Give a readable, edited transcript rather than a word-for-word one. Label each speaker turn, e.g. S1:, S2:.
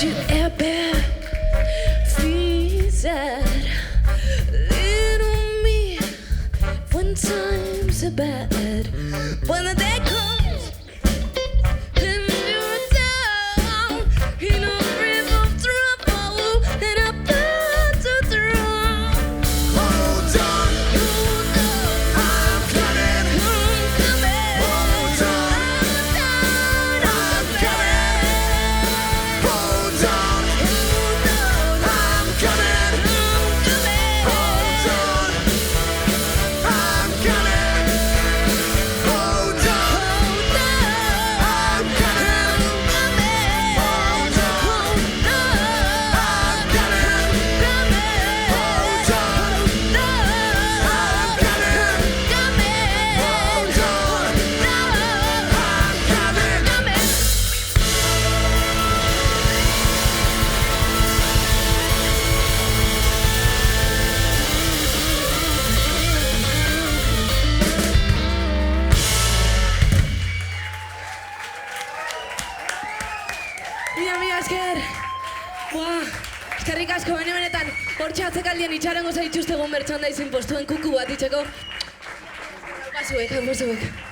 S1: you ever feel sad? Little me, when times are bad, when the day comes and you're down in a river of trouble and I'm about to drown.
S2: Hold on, I'm coming. Hold on, I'm coming. Hold on, I'm coming. Hold on, I'm coming. Hold on, I'm coming. Hold on, I'm coming. Hold on, I'm coming. Hold on, I'm coming.
S1: Mila esker! Buah, eskerrik asko benetan, hortxe atzekaldian itxarango zaituztegun merchandising postuen kuku bat itxeko. Hau zuek.